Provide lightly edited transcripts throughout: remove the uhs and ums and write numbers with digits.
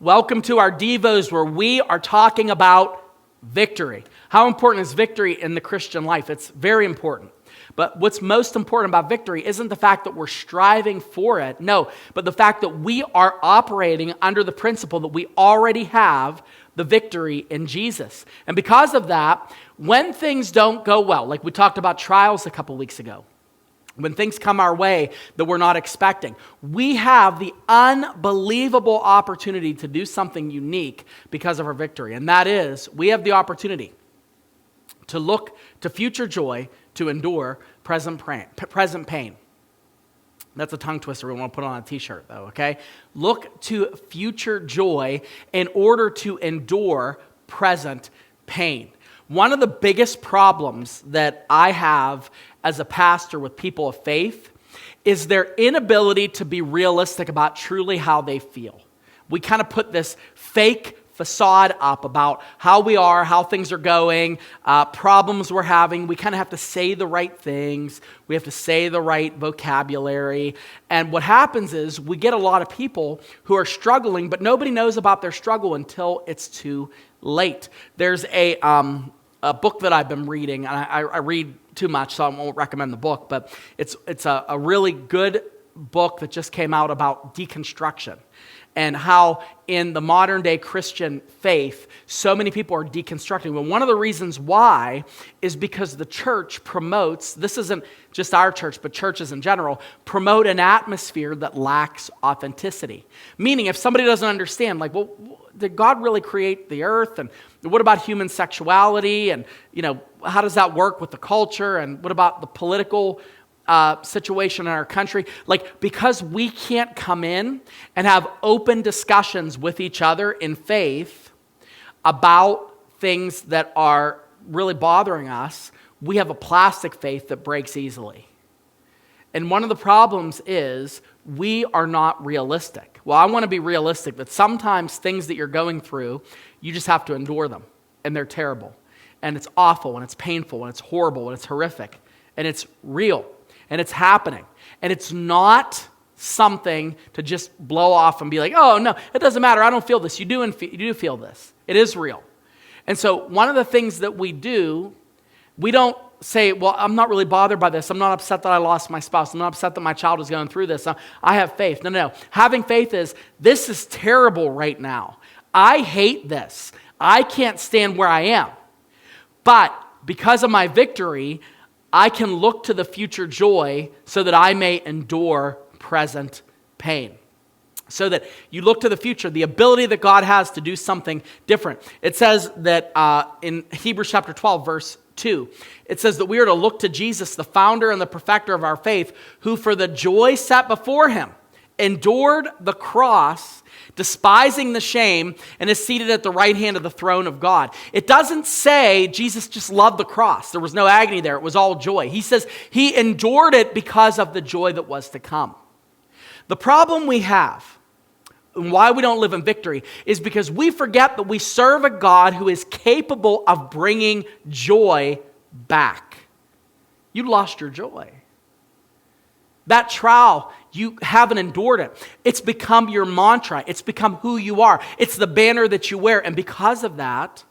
Welcome to our Devos, where we are talking about victory. How important is victory in the Christian life? It's very important. But what's most important about victory isn't the fact that we're striving for it, no, but the fact that we are operating under the principle that we already have the victory in Jesus. And because of that, when things don't go well, like we talked about trials a couple weeks ago, when things come our way that we're not expecting, we have the unbelievable opportunity to do something unique because of our victory. And that is, we have the opportunity to look to future joy, to endure present pain. That's a tongue twister we want to put on a t-shirt, though, okay? Look to future joy in order to endure present pain. One of the biggest problems that I have as a pastor with people of faith is their inability to be realistic about truly how they feel. We kind of put this fake facade up about how we are, how things are going, problems we're having. We kind of have to say the right things. We have to say the right vocabulary. And what happens is we get a lot of people who are struggling, but nobody knows about their struggle until it's too late. There's a book that I've been reading, and I read too much, so I won't recommend the book, but it's a really good book that just came out about deconstruction and how in the modern day Christian faith, so many people are deconstructing. Well, one of the reasons why is because the church promotes, this isn't just our church, but churches in general, promote an atmosphere that lacks authenticity. Meaning, if somebody doesn't understand, like, well, did God really create the earth? And what about human sexuality? And, how does that work with the culture? And what about the political situation in our country? Like, because we can't come in and have open discussions with each other in faith about things that are really bothering us, we have a plastic faith that breaks easily. And one of the problems is we are not realistic. Well, I want to be realistic, but sometimes things that you're going through, you just have to endure them, and they're terrible, and it's awful, and it's painful, and it's horrible, and it's horrific, and it's real, and it's happening, and it's not something to just blow off and be like, oh, no, it doesn't matter, I don't feel this. You do feel this. It is real. And so one of the things that we do, we don't say, well, I'm not really bothered by this. I'm not upset that I lost my spouse. I'm not upset that my child is going through this. I have faith. No. Having faith is, this is terrible right now. I hate this. I can't stand where I am. But because of my victory, I can look to the future joy so that I may endure present pain. So that you look to the future, the ability that God has to do something different. It says that in Hebrews chapter 12, verse 2, it says that we are to look to Jesus, the founder and the perfecter of our faith, who for the joy set before him endured the cross, despising the shame, and is seated at the right hand of the throne of God. It doesn't say Jesus just loved the cross. There was no agony there. It was all joy. He says he endured it because of the joy that was to come. The problem we have, and why we don't live in victory, is because we forget that we serve a God who is capable of bringing joy back. You lost your joy. That trial, you haven't endured it. It's become your mantra. It's become who you are. It's the banner that you wear. And because of that,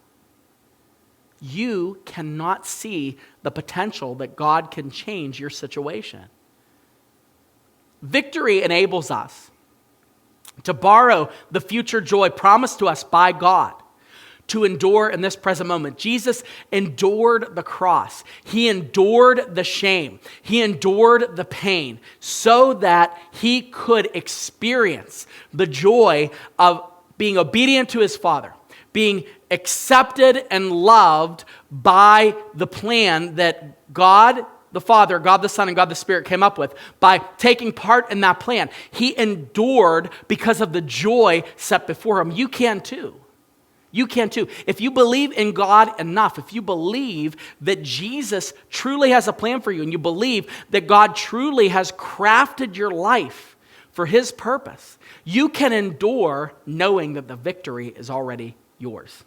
you cannot see the potential that God can change your situation. Victory enables us to borrow the future joy promised to us by God, to endure in this present moment. Jesus endured the cross. He endured the shame. He endured the pain so that he could experience the joy of being obedient to his Father, being accepted and loved by the plan that God the Father, God the Son, and God the Spirit came up with by taking part in that plan. He endured because of the joy set before him. You can too. You can too. If you believe in God enough, if you believe that Jesus truly has a plan for you, and you believe that God truly has crafted your life for his purpose, you can endure knowing that the victory is already yours.